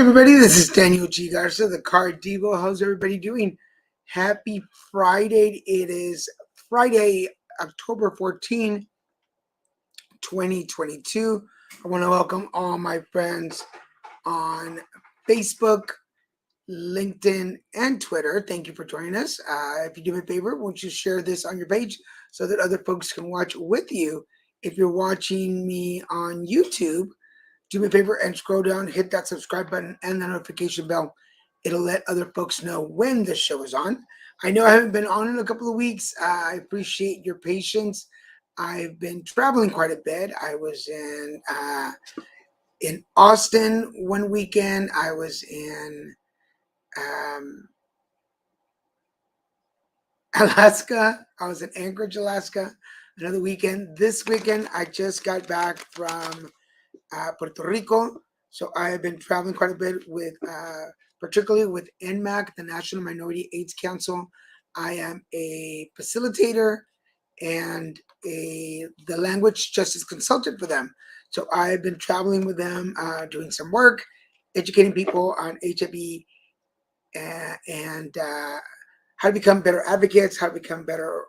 everybody, this is Daniel G. Garza, the card Divo. How's everybody doing? Happy Friday. It is Friday, October 14, 2022. I want to welcome all my friends on Facebook, LinkedIn, and Twitter. Thank you for joining us. If you do me a favor, won't you share this on your page so that other folks can watch with you? If you're watching me on YouTube, do me a favor and scroll down, hit that subscribe button and the notification bell. It'll let other folks know when the show is on. I know I haven't been on in a couple of weeks. I appreciate your patience. I've been traveling quite a bit. I was in Austin one weekend. I was in Alaska. I was in Anchorage, Alaska, another weekend. This weekend, I just got back from Puerto Rico. So I have been traveling quite a bit with, particularly with NMAC, the National Minority AIDS Council. I am a facilitator and the language justice consultant for them. So I've been traveling with them, doing some work, educating people on HIV and how to become better advocates, how to become better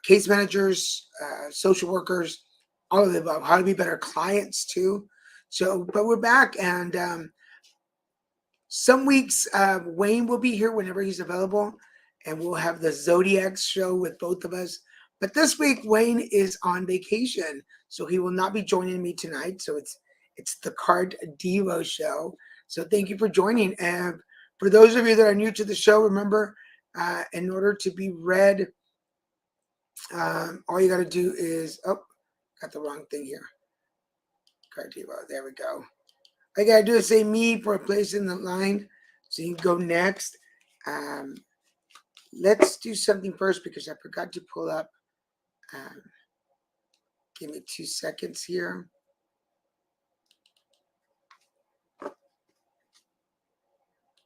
case managers, social workers, all of the above, how to be better clients too. So, but we're back, and some weeks Wayne will be here whenever he's available, and we'll have the Zodiac show with both of us. But this week Wayne is on vacation, so he will not be joining me tonight. So it's the Card Divo show. So thank you for joining. And for those of you that are new to the show, remember, in order to be read, all you got to do is, got the wrong thing here. Card Divo, there we go. All you got to do is say me for a place in the line. So you can go next. Let's do something first because I forgot to pull up. Give me 2 seconds here.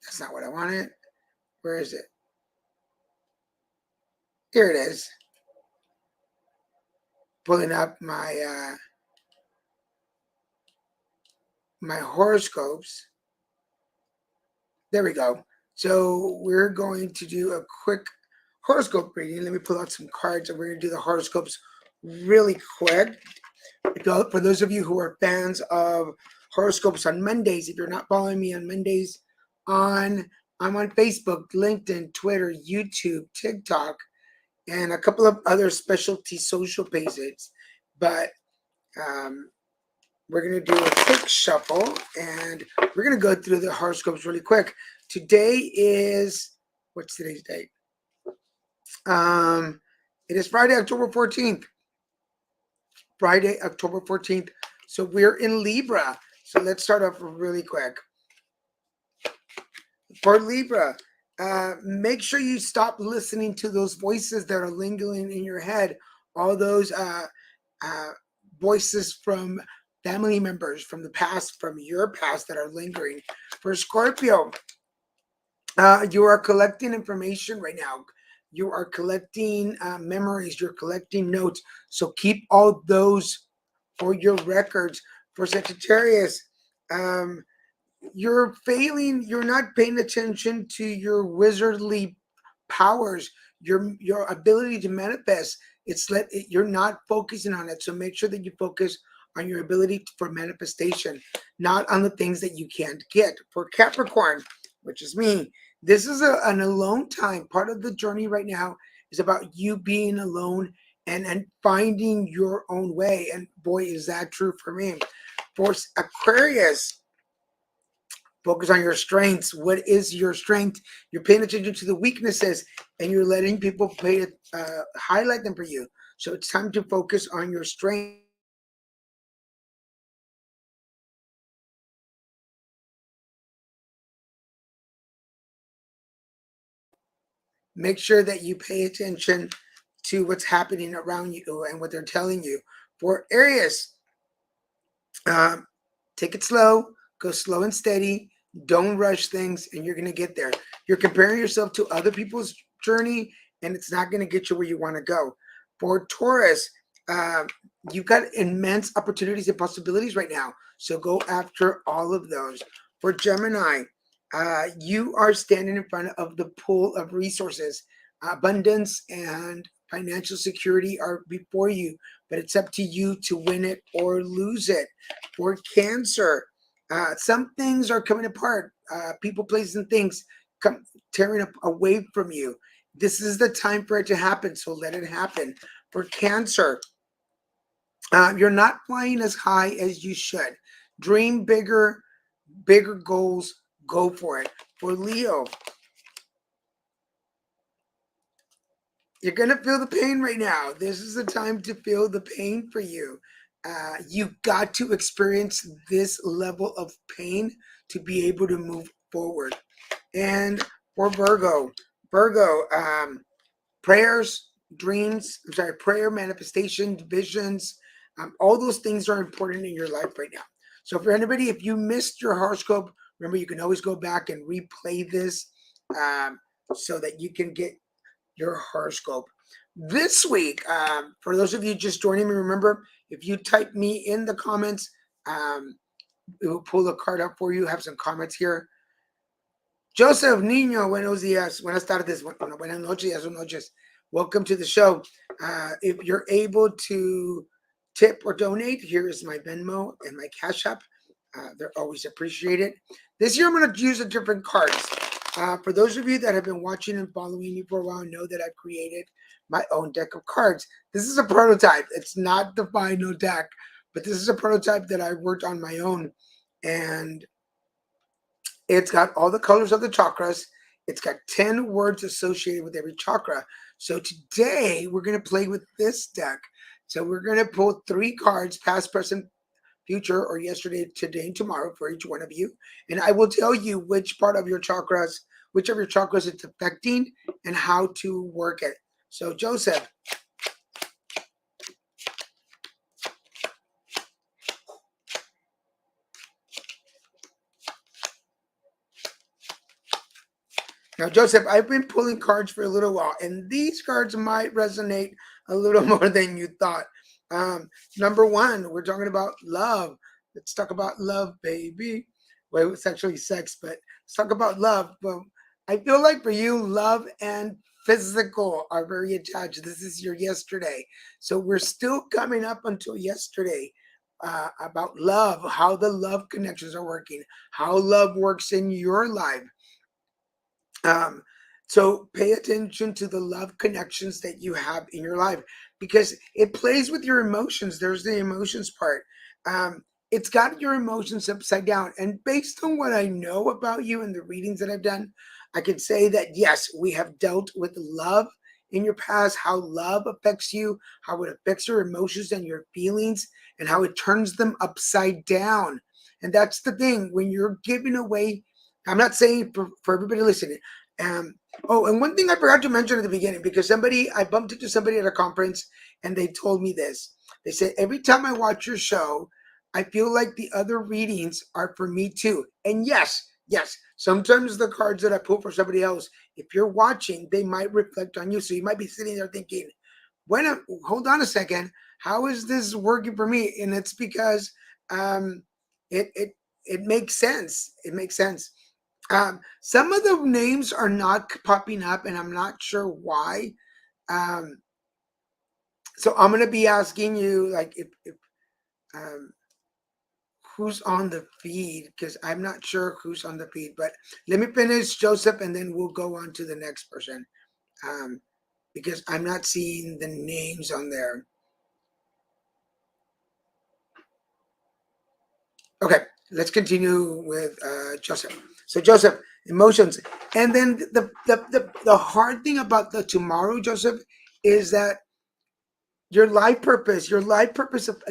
That's not what I wanted. Where is it? Here it is. Pulling up my my horoscopes. There we go. So we're going to do a quick horoscope reading. Let me pull out some cards and we're going to do the horoscopes really quick. For those of you who are fans of horoscopes on Mondays, if you're not following me on Mondays, I'm on Facebook, LinkedIn, Twitter, YouTube, TikTok, and a couple of other specialty social pages. But we're going to do a quick shuffle and we're going to go through the horoscopes really quick. Today is, what's today's date? It is Friday, October 14th. Friday, October 14th. So we're in Libra. So let's start off really quick. For Libra, make sure you stop listening to those voices that are lingering in your head. All those voices from family members from the past, from your past that are lingering. For Scorpio, you are collecting information right now. You are collecting memories. You're collecting notes. So keep all those for your records. For Sagittarius, you're failing. You're not paying attention to your wizardly powers, your ability to manifest. You're not focusing on it. So make sure that you focus on your ability for manifestation, not on the things that you can't get. For Capricorn, which is me, this is an alone time. Part of the journey right now is about you being alone and finding your own way. And boy, is that true for me. For Aquarius, focus on your strengths. What is your strength? You're paying attention to the weaknesses and you're letting people highlight them for you. So it's time to focus on your strengths. Make sure that you pay attention to what's happening around you and what they're telling you. For Aries, take it slow, go slow and steady. Don't rush things, and you're going to get there. You're comparing yourself to other people's journey, and it's not going to get you where you want to go. For Taurus, you've got immense opportunities and possibilities right now. So go after all of those. For Gemini, you are standing in front of the pool of resources. Abundance and financial security are before you, but it's up to you to win it or lose it. For Cancer, some things are coming apart. People, places, and things come tearing up away from you. This is the time for it to happen, so let it happen. For Cancer, you're not flying as high as you should. Dream bigger, bigger goals, go for it. For Leo, you're going to feel the pain right now. This is the time to feel the pain for you. You've got to experience this level of pain to be able to move forward. And for Virgo, Virgo, prayers, dreams, I'm sorry, prayer, manifestation, visions, all those things are important in your life right now. So for anybody, if you missed your horoscope, remember you can always go back and replay this so that you can get your horoscope. This week, for those of you just joining me, remember, if you type me in the comments, we will pull the card up for you, have some comments here. Joseph Niño, buenos días, buenas tardes, buenas noches, noches. Welcome to the show. If you're able to tip or donate, here is my Venmo and my Cash App. They're always appreciated. This year I'm going to use a different cards. For those of you that have been watching and following me for a while, know that I've created my own deck of cards. This is a prototype. It's not the final deck, but this is a prototype that I worked on my own. And it's got all the colors of the chakras. It's got 10 words associated with every chakra. So today we're going to play with this deck. So we're going to pull 3 cards, past, present, future, or yesterday, today, and tomorrow for each one of you. And I will tell you which part of your chakras, which of your chakras it's affecting and how to work it. So Joseph, now, Joseph, I've been pulling cards for a little while, and these cards might resonate a little more than you thought. Number one, we're talking about love. Let's talk about love, baby. Well, it's actually sex, but let's talk about love. Well, I feel like for you, love and physical are very attached. This is your yesterday. So we're still coming up until yesterday. About love, how the love connections are working, how love works in your life. Um, so pay attention to the love connections that you have in your life because it plays with your emotions. There's the emotions part. It's got your emotions upside down. And based on what I know about you and the readings that I've done, I can say that yes, we have dealt with love in your past, how love affects you, how it affects your emotions and your feelings, and how it turns them upside down. And that's the thing when you're giving away. I'm not saying for everybody listening. Um, oh, and one thing I forgot to mention at the beginning, because I bumped into somebody at a conference and they told me this. They said, every time I watch your show, I feel like the other readings are for me too. And yes, sometimes the cards that I pull for somebody else, if you're watching, they might reflect on you. So you might be sitting there thinking, hold on a second, how is this working for me? And it's because it, it, it makes sense. It makes sense. Some of the names are not popping up, and I'm not sure why. Um, so I'm gonna be asking you, like, if who's on the feed, because I'm not sure who's on the feed. But let me finish Joseph, and then we'll go on to the next person, um, because I'm not seeing the names on there. Okay, let's continue with Joseph. So Joseph, emotions, and then the hard thing about the tomorrow, Joseph, is that your life purpose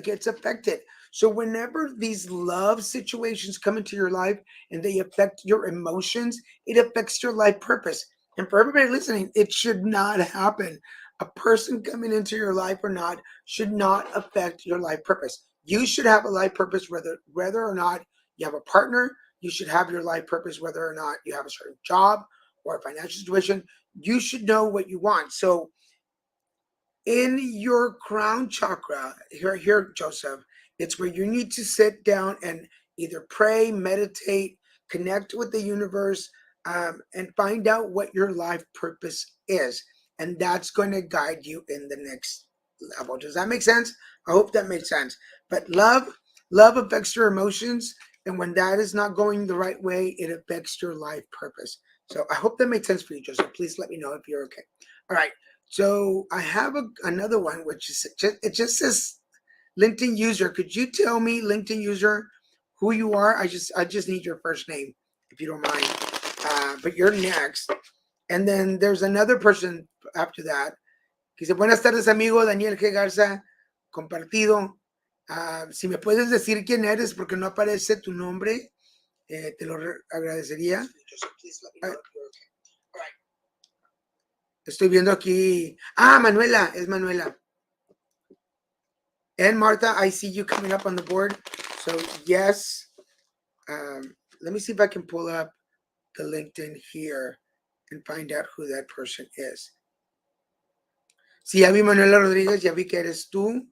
gets affected. So whenever these love situations come into your life and they affect your emotions, it affects your life purpose. And for everybody listening, it should not happen. A person coming into your life or not should not affect your life purpose. You should have a life purpose whether or not you have a partner. You should have your life purpose whether or not you have a certain job or a financial situation. You should know what you want. So in your crown chakra, here, Joseph, it's where you need to sit down and either pray, meditate, connect with the universe, and find out what your life purpose is. And that's going to guide you in the next level. Does that make sense? I hope that makes sense. But love affects your emotions. And when that is not going the right way, it affects your life purpose. So I hope that makes sense for you, Joseph. Please let me know if you're okay. All right. So I have another one, which is it just says LinkedIn user. Could you tell me, LinkedIn user, who you are? I just need your first name, if you don't mind. But you're next. And then there's another person after that. Que dice, buenas tardes, amigo Daniel G. Garza, compartido. Si me puedes decir quién eres, porque no aparece tu nombre, te lo agradecería. Estoy viendo aquí. Ah, Manuela, es Manuela. And Martha, I see you coming up on the board. So yes, let me see if I can pull up the LinkedIn here and find out who that person is. Sí, ya vi Manuela Rodríguez, ya vi que eres tú.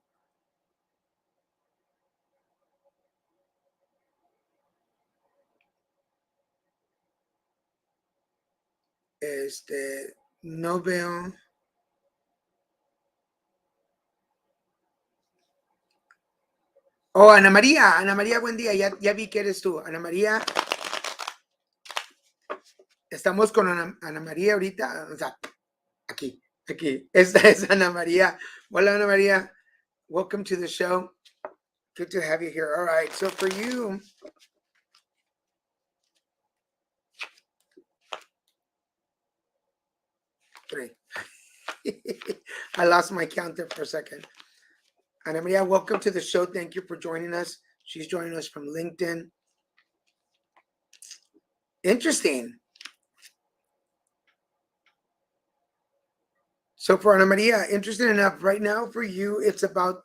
No veo. Oh, Ana María, buen día, ya vi que eres tú. Ana María, estamos con Ana María ahorita, o sea, aquí. Esta es Ana María. Hola, Ana María. Welcome to the show. Good to have you here. All right, so for you, three. I lost my count there for a second. Ana Maria, welcome to the show. Thank you for joining us. She's joining us from LinkedIn. Interesting. So for Ana Maria, interesting enough, right now for you, it's about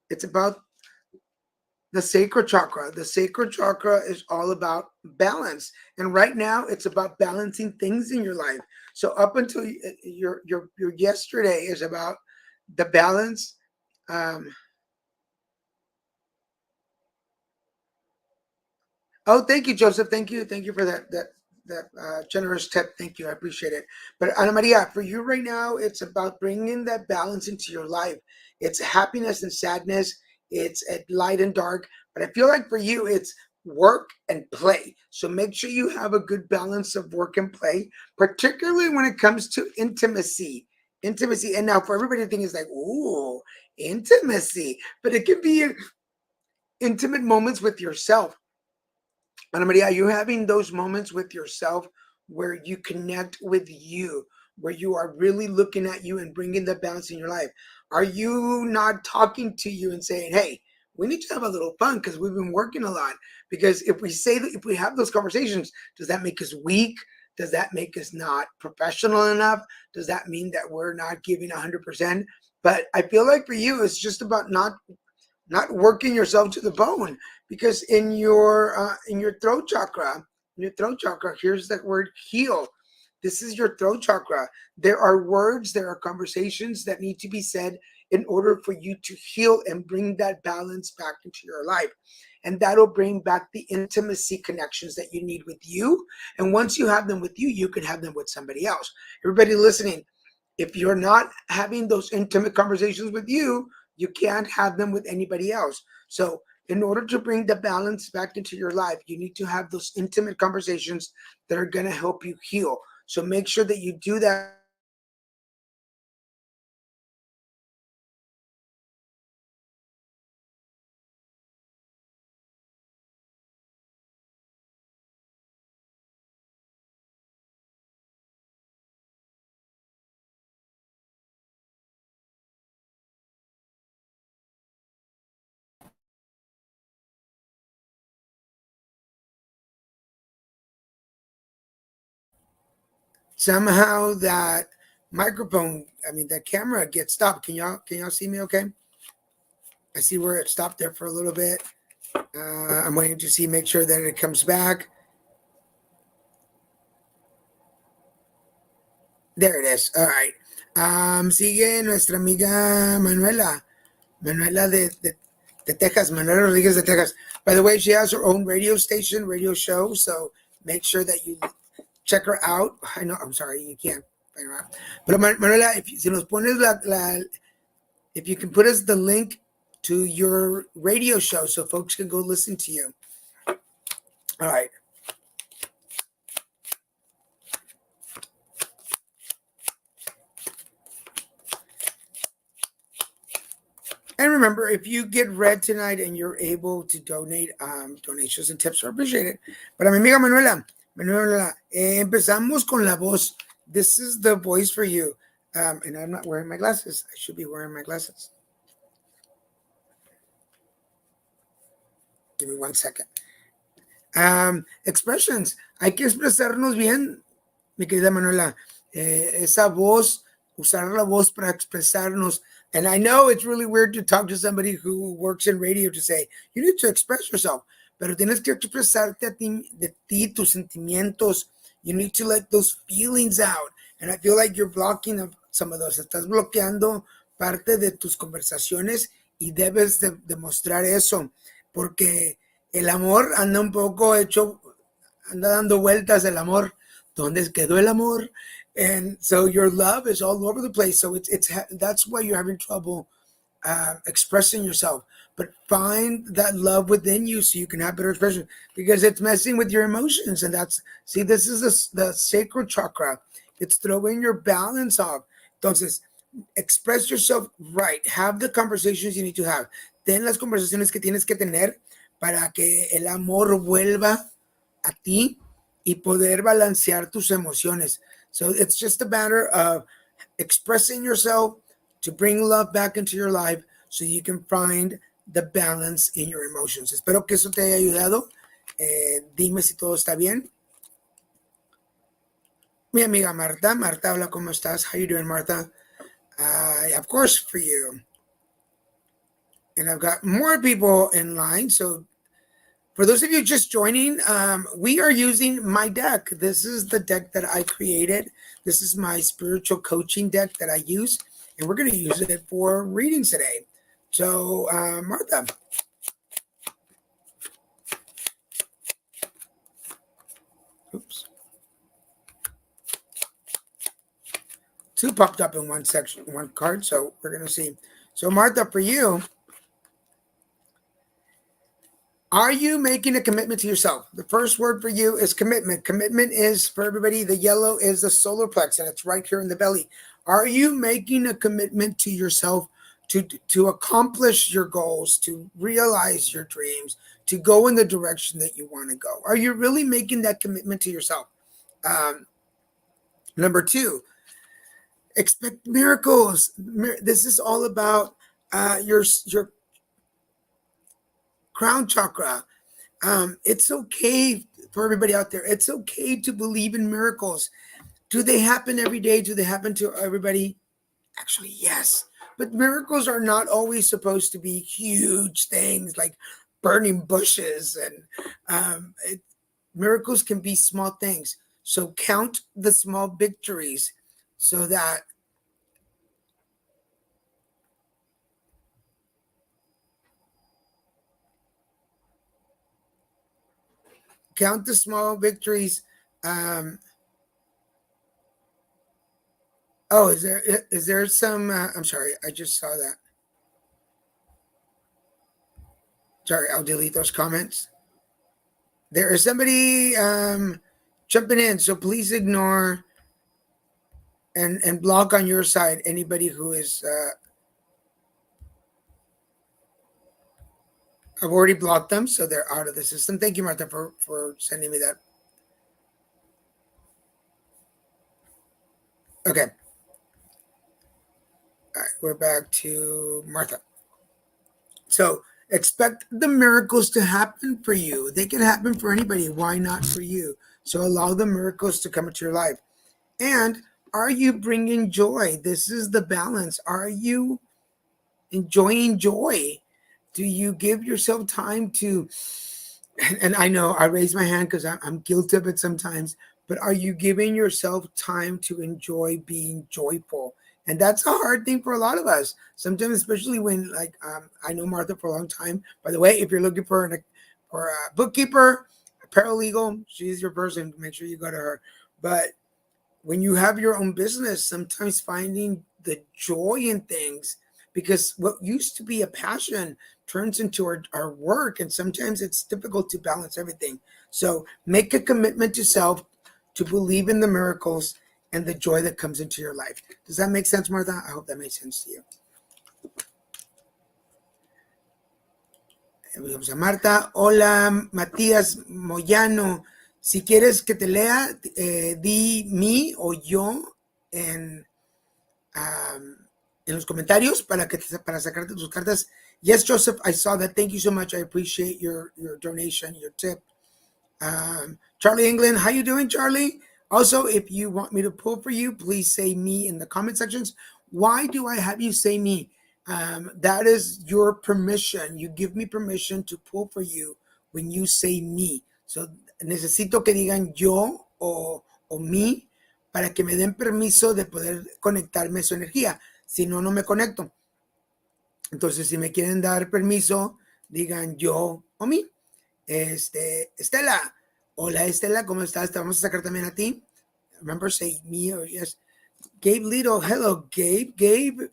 the sacral chakra. The sacral chakra is all about balance, and right now it's about balancing things in your life. So up until your yesterday is about the balance. Oh, thank you, Joseph. Thank you for that generous tip. Thank you, I appreciate it. But Ana Maria, for you right now, it's about bringing that balance into your life. It's happiness and sadness. It's at light and dark. But I feel like for you, it's work and play. So make sure you have a good balance of work and play, particularly when it comes to intimacy. Intimacy, and now for everybody, the thing is like, ooh, intimacy, but it can be intimate moments with yourself. Ana Maria, are you having those moments with yourself where you connect with you, where you are really looking at you and bringing the balance in your life? Are you not talking to you and saying, hey, we need to have a little fun because we've been working a lot? Because if we say that, if we have those conversations, does that make us weak? Does that make us not professional enough? Does that mean that we're not giving 100%? But I feel like for you, it's just about not working yourself to the bone, because in your throat chakra, here's that word heal. This is your throat chakra. There are words, there are conversations that need to be said in order for you to heal and bring that balance back into your life, and that'll bring back the intimacy connections that you need with you. And once you have them with you, you can have them with somebody else. Everybody listening, if you're not having those intimate conversations with you can't have them with anybody else. So, in order to bring the balance back into your life, you need to have those intimate conversations that are going to help you heal. So, make sure that you do that. Somehow that microphone, I mean, that camera gets stopped. Can y'all see me okay? I see where it stopped there for a little bit. I'm waiting to see, make sure that it comes back. There it is. All right. Sigue nuestra amiga Manuela. Manuela de Texas. Manuela Rodriguez de Texas. By the way, she has her own radio station, radio show. So make sure that you check her out. I know, I'm sorry, you can't find her out. Pero Manuela, si nos pones if you can put us the link to your radio show so folks can go listen to you. All right. And remember, if you get read tonight and you're able to donate, donations and tips are appreciated. Para mi amiga Manuela, empezamos con la voz. This is the voice for you. And I'm not wearing my glasses. I should be wearing my glasses. Give me 1 second. Expressions. Hay que expresarnos bien, mi querida Manuela. Esa voz, usar la voz para expresarnos. And I know it's really weird to talk to somebody who works in radio to say, you need to express yourself. Pero tienes que expresarte de ti, tus sentimientos. You need to let those feelings out. And I feel like you're blocking some of those. Estás bloqueando parte de tus conversaciones y debes de demostrar eso. Porque el amor anda un poco anda dando vueltas el amor. ¿Dónde quedó el amor? And so your love is all over the place. So that's why you're having trouble expressing yourself. But find that love within you so you can have better expression, because it's messing with your emotions. And this is the sacral chakra. It's throwing your balance off. Entonces, express yourself right. Have the conversations you need to have. Ten las conversaciones que tienes que tener para que el amor vuelva a ti y poder balancear tus emociones. So it's just a matter of expressing yourself to bring love back into your life so you can find the balance in your emotions. Espero que eso te haya ayudado. Dime si todo está bien. Mi amiga Marta. Marta, hola, ¿cómo estás? How you doing, Marta? Of course, for you. And I've got more people in line, so for those of you just joining, we are using my deck. This is the deck that I created. This is my spiritual coaching deck that I use, and we're going to use it for readings today. So, Martha. Oops. 2 popped up in one section, one card, so we're going to see. So, Martha, for you, are you making a commitment to yourself? The first word for you is commitment. Commitment is, for everybody, the yellow is the solar plex, and it's right here in the belly. Are you making a commitment to yourself to accomplish your goals, to realize your dreams, to go in the direction that you want to go? Are you really making that commitment to yourself? Number 2, expect miracles. This is all about your crown chakra. It's okay for everybody out there. It's okay to believe in miracles. Do they happen every day? Do they happen to everybody? Actually, yes. But miracles are not always supposed to be huge things like burning bushes. And miracles can be small things. So count the small victories so that count the small victories. Is there some? I'm sorry, I just saw that. Sorry, I'll delete those comments. There is somebody jumping in, so please ignore and block on your side anybody who is. I've already blocked them, so they're out of the system. Thank you, Martha, for sending me that. Okay. All right, we're back to Martha. So expect the miracles to happen for you. They can happen for anybody. Why not for you? So allow the miracles to come into your life. And are you bringing joy? This is the balance. Are you enjoying joy? Do you give yourself time to, and I know I raise my hand because I'm guilty of it sometimes, but are you giving yourself time to enjoy being joyful And that's a hard thing for a lot of us. Sometimes, especially when, like, I know Martha for a long time. By the way, if you're looking for a bookkeeper, a paralegal, she's your person. Make sure you go to her. But when you have your own business, sometimes finding the joy in things, because what used to be a passion turns into our work, and sometimes it's difficult to balance everything. So make a commitment to self, to believe in the miracles and the joy that comes into your life. Does that make sense, Martha? I hope that makes sense to you. Vamos a Marta. Hola, Matías Moyano. Si quieres que te lea, di mi o yo en, en los comentarios para sacarte tus cartas. Yes, Joseph, I saw that. Thank you so much. I appreciate your donation, your tip. Charlie England, how you doing, Charlie? Also, if you want me to pull for you, please say me in the comment sections. Why do I have you say me? That is your permission. You give me permission to pull for you when you say me. So, necesito que digan yo o mi para que me den permiso de poder conectarme a su energía. Si no, no me conecto. Entonces, si me quieren dar permiso, digan yo o mi. Estela. Hola, Estela, ¿cómo estás? Te vamos a sacar también a ti. Remember, say me or yes. Gabe Lido, hello, Gabe.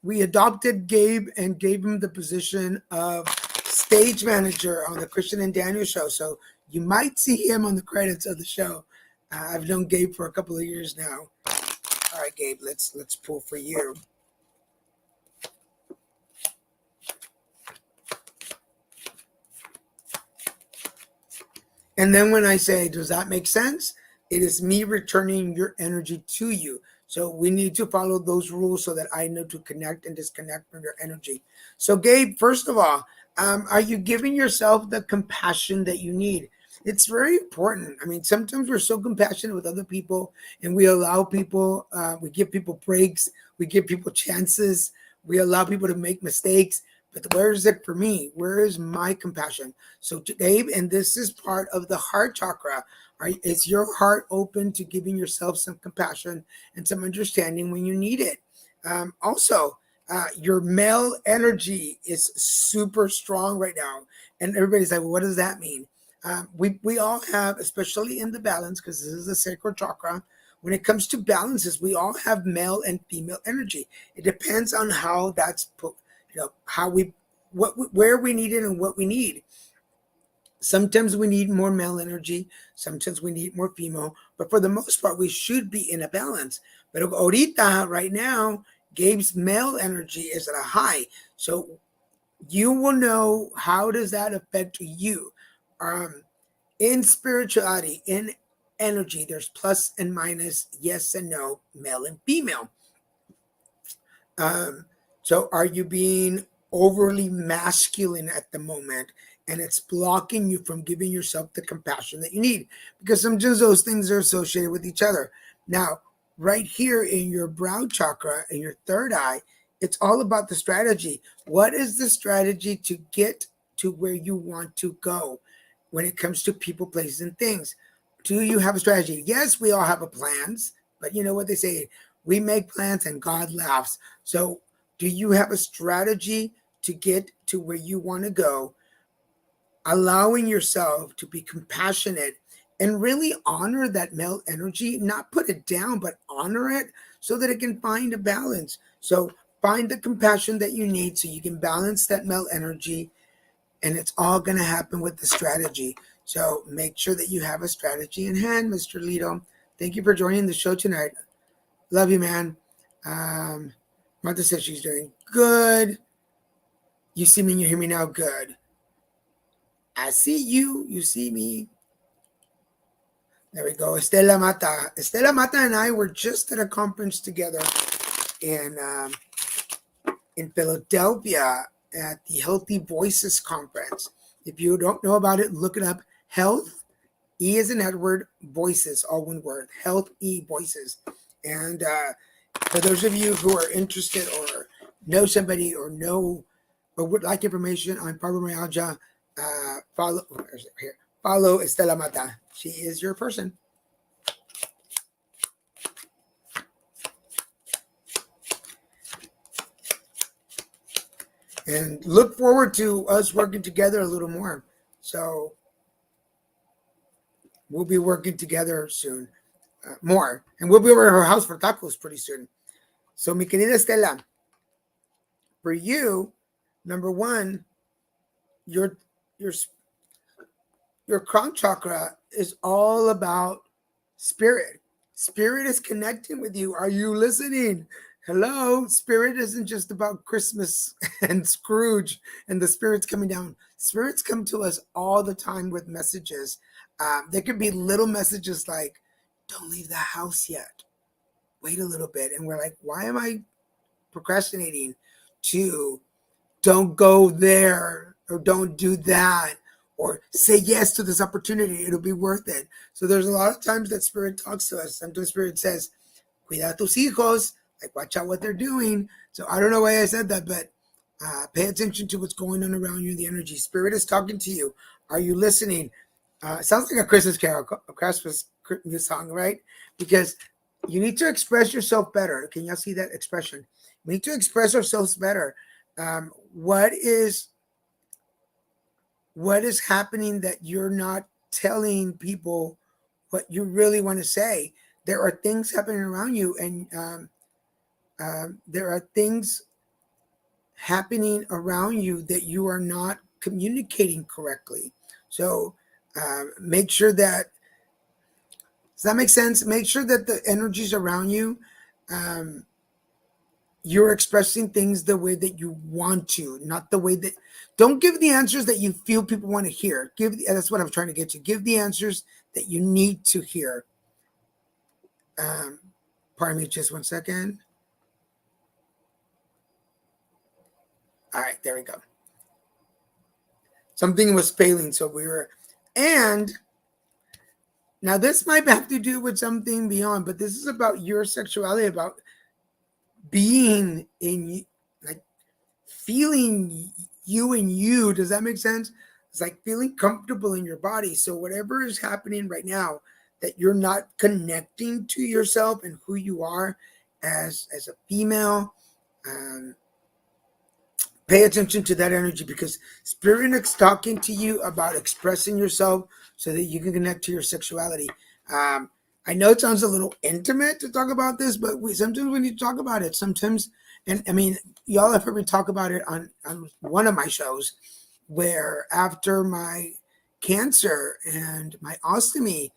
We adopted Gabe and gave him the position of stage manager on the Christian and Daniel show. So you might see him on the credits of the show. I've known Gabe for a couple of years now. All right, Gabe, let's pull for you. And then when I say, does that make sense? It is me returning your energy to you. So we need to follow those rules so that I know to connect and disconnect from your energy. So Gabe, first of all, are you giving yourself the compassion that you need? It's very important. I mean, sometimes we're so compassionate with other people, and we allow people, we give people breaks, we give people chances, we allow people to make mistakes. But where is it for me? Where is my compassion? So, Gabe, and this is part of the heart chakra. Is your heart open to giving yourself some compassion and some understanding when you need it? Also, your male energy is super strong right now. And everybody's like, well, what does that mean? We all have, especially in the balance, because this is the sacral chakra, when it comes to balances, we all have male and female energy. It depends on how that's put, how where we need it and what we need. Sometimes we need more male energy, sometimes we need more female, but for the most part, we should be in a balance. But ahorita, right now, Gabe's male energy is at a high. So you will know how does that affect you. In spirituality, in energy, there's plus and minus, yes and no, male and female. So are you being overly masculine at the moment, and it's blocking you from giving yourself the compassion that you need? Because sometimes those things are associated with each other. Now, right here in your brow chakra, in your third eye, it's all about the strategy. What is the strategy to get to where you want to go when it comes to people, places, and things? Do you have a strategy? Yes, we all have a plans, but you know what they say, we make plans and God laughs. So do you have a strategy to get to where you want to go, allowing yourself to be compassionate and really honor that male energy, not put it down, but honor it so that it can find a balance? So find the compassion that you need so you can balance that male energy, and it's all going to happen with the strategy. So make sure that you have a strategy in hand, Mr. Lido. Thank you for joining the show tonight. Love you, man. Martha says she's doing good. You see me and you hear me now? Good. I see you. You see me. There we go. Estela Mata. Estela Mata and I were just at a conference together in Philadelphia at the Healthy Voices Conference. If you don't know about it, look it up. Health, E as in Edward, Voices, all one word. Health, E, Voices. And for those of you who are interested or know somebody or would like information on fibromyalgia, follow Estela Mata. She is your person. and look forward to us working together a little more. So we'll be working together soon, more, and we'll be over at her house for tacos pretty soon. So, mi querida Estela, for you, number one, your your your crown chakra is all about spirit. Spirit is connecting with you. Are you listening? Hello, spirit isn't just about Christmas and Scrooge and the spirits coming down. Spirits come to us all the time with messages. There could be little messages like, don't leave the house yet. Wait a little bit. And we're like, why am I procrastinating? To don't go there or don't do that or say yes to this opportunity. It'll be worth it. So there's a lot of times that spirit talks to us. Sometimes spirit says, cuida tus hijos, like watch out what they're doing. So I don't know why I said that, but pay attention to what's going on around you. The energy spirit is talking to you. Are you listening? It sounds like a Christmas carol, a Christmas song, right? Because you need to express yourself better. Can y'all see that expression? We need to express ourselves better. What is happening that you're not telling people what you really want to say? There are things happening around you, and there are things happening around you that you are not communicating correctly. So make sure that, does that make sense? Make sure that the energies around you, um, you're expressing things the way that you want to, not the way that, don't give the answers that you feel people want to hear. That's what I'm trying to get to. Give the answers that you need to hear. Um, pardon me, just 1 second. All right, there we go. Something was failing, so we were, and now this might have to do with something beyond, but this is about your sexuality, about being in, like, feeling you and you. Does that make sense? It's like feeling comfortable in your body. So whatever is happening right now that you're not connecting to yourself and who you are as a female, um, pay attention to that energy, because spirit is talking to you about expressing yourself so that you can connect to your sexuality. um, I know it sounds a little intimate to talk about this, but sometimes we need to talk about it sometimes. And I mean, y'all have heard me talk about it on one of my shows, where after my cancer and my ostomy,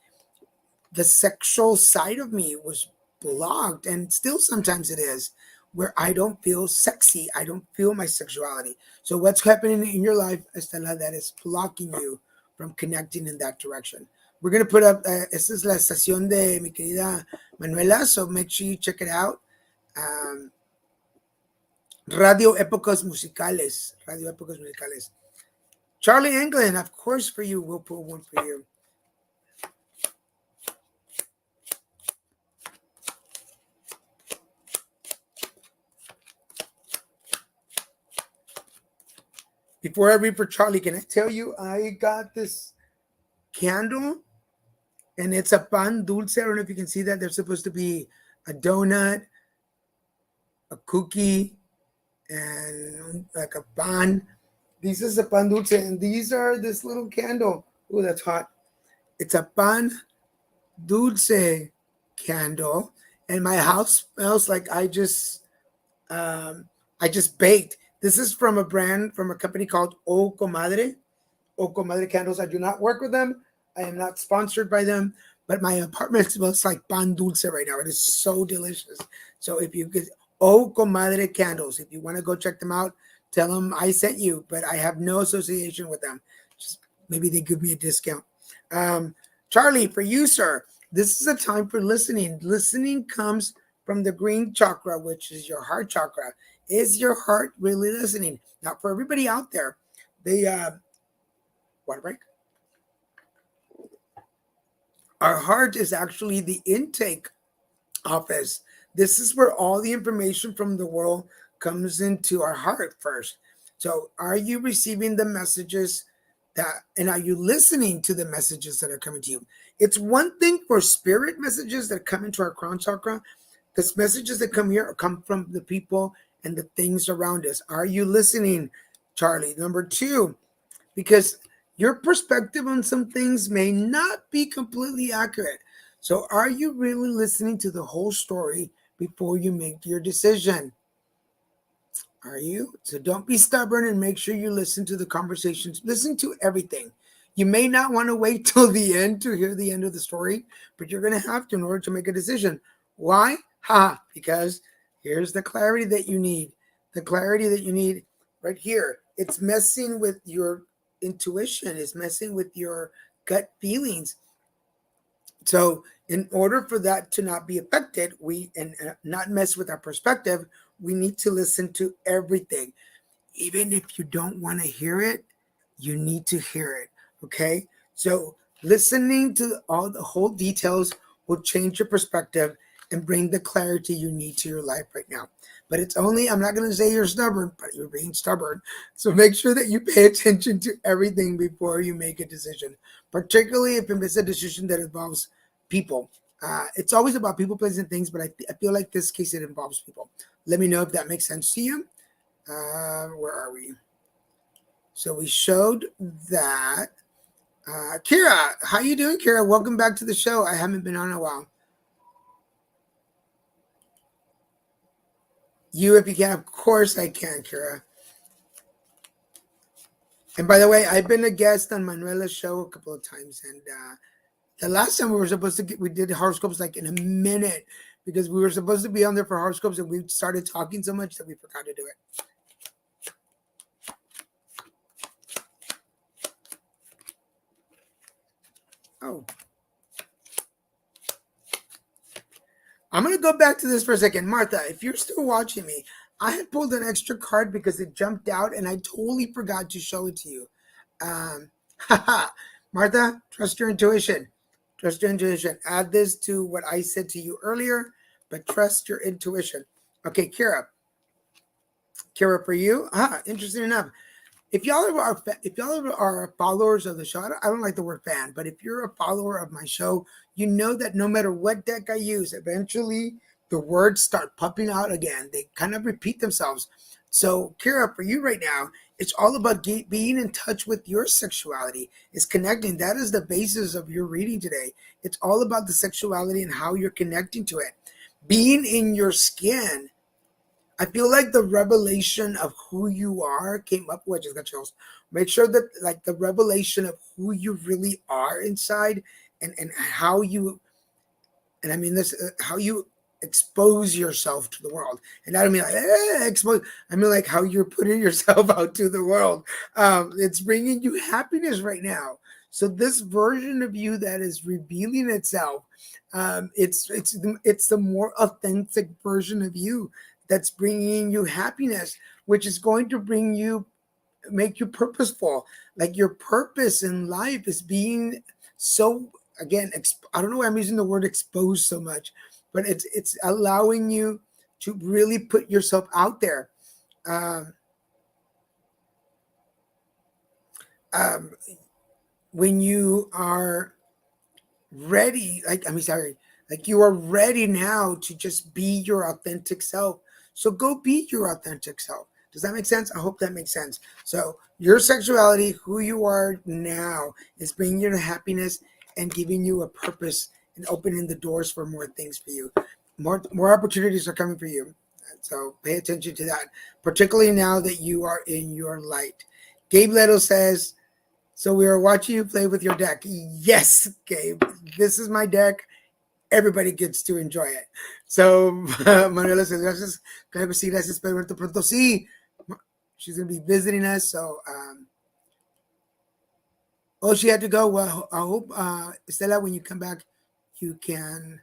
the sexual side of me was blocked, and still sometimes it is, where I don't feel sexy. I don't feel my sexuality. So what's happening in your life, Estela, that is blocking you from connecting in that direction? We're going to put up, esta es la estación de mi querida Manuela, so make sure you check it out. Um, Radio Épocas Musicales. Radio Épocas Musicales. Charlie England, of course, for you. We'll put one for you. Before I read for Charlie, can I tell you, I got this candle, and it's a pan dulce. I don't know if you can see that. There's supposed to be a donut, a cookie, and like a pan. This is a pan dulce, and these are this little candle. Oh, that's hot. It's a pan dulce candle, and my house smells like I just baked. This is from a brand, from a company called O Comadre. O Comadre candles. I do not work with them. I am not sponsored by them, but my apartment smells like pan dulce right now. It is so delicious. So if you could, O Comadre candles, if you want to go check them out, tell them I sent you, but I have no association with them. Just maybe they give me a discount. Charlie, for you, sir, this is a time for listening. Listening comes from the green chakra, which is your heart chakra. Is your heart really listening? Now, for everybody out there, they water break. Our heart is actually the intake office. This is where all the information from the world comes into our heart first. So, are you receiving the messages that, and are you listening to the messages that are coming to you? It's one thing for spirit messages that come into our crown chakra. The messages that come here come from the people and the things around us. Are you listening, Charlie? Number two, because your perspective on some things may not be completely accurate. So, are you really listening to the whole story before you make your decision? Are you? So don't be stubborn and make sure you listen to the conversations. Listen to everything. You may not want to wait till the end to hear the end of the story, but you're going to have to in order to make a decision. Why? Because here's the clarity that you need. The clarity that you need right here. It's messing with your intuition, it's messing with your gut feelings. So, in order for that to not be affected, we and not mess with our perspective, we need to listen to everything. Even if you don't want to hear it, you need to hear it. Okay? So, listening to all the whole details will change your perspective and bring the clarity you need to your life right now. But it's only, I'm not going to say you're stubborn, but you're being stubborn. So make sure that you pay attention to everything before you make a decision, particularly if it's a decision that involves people. It's always about people, places, and things, but I feel like this case it involves people. Let me know if that makes sense to you. Where are we? So we showed that. Kira, how you doing, Kira? Welcome back to the show. I haven't been on in a while. You, if you can, of course I can, Kira. And by the way, I've been a guest on Manuela's show a couple of times, and the last time we were supposed to we did horoscopes like in a minute because we were supposed to be on there for horoscopes, and we started talking so much that we forgot to do it. Oh. I'm going to go back to this for a second. Martha, if you're still watching me, I had pulled an extra card because it jumped out and I totally forgot to show it to you. Haha. Martha, trust your intuition. Trust your intuition. Add this to what I said to you earlier, but trust your intuition. Okay, Kira. Kira, for you, interesting enough. If y'all are followers of the show, I don't like the word fan, but if you're a follower of my show, you know that no matter what deck I use, eventually the words start popping out again. They kind of repeat themselves. So, Kira, for you right now, it's all about being in touch with your sexuality. It's connecting. That is the basis of your reading today. It's all about the sexuality and how you're connecting to it. Being in your skin, I feel like the revelation of who you are came up with. I just got chills. Make sure that like the revelation of who you really are inside, and how you, and I mean this, how you expose yourself to the world. And I don't mean like expose. I mean like how you're putting yourself out to the world. It's bringing you happiness right now. So this version of you that is revealing itself, it's the more authentic version of you that's bringing you happiness, which is going to make you purposeful. Like your purpose in life is being so, again, I don't know why I'm using the word exposed so much, but it's allowing you to really put yourself out there. Um, um, when you are ready, like you are ready now to just be your authentic self. So go be your authentic self. Does that make sense? I hope that makes sense. So your sexuality, who you are now, is bringing you to happiness and giving you a purpose and opening the doors for more things for you. More opportunities are coming for you. So pay attention to that, particularly now that you are in your light. Gabe Leto says, so we are watching you play with your deck. Yes, Gabe, this is my deck. Everybody gets to enjoy it. So Manuela says, gracias, claro que sí, gracias, espero verte pronto. Sí, she's going to be visiting us. So, she had to go. Well, I hope, Estela, when you come back, you can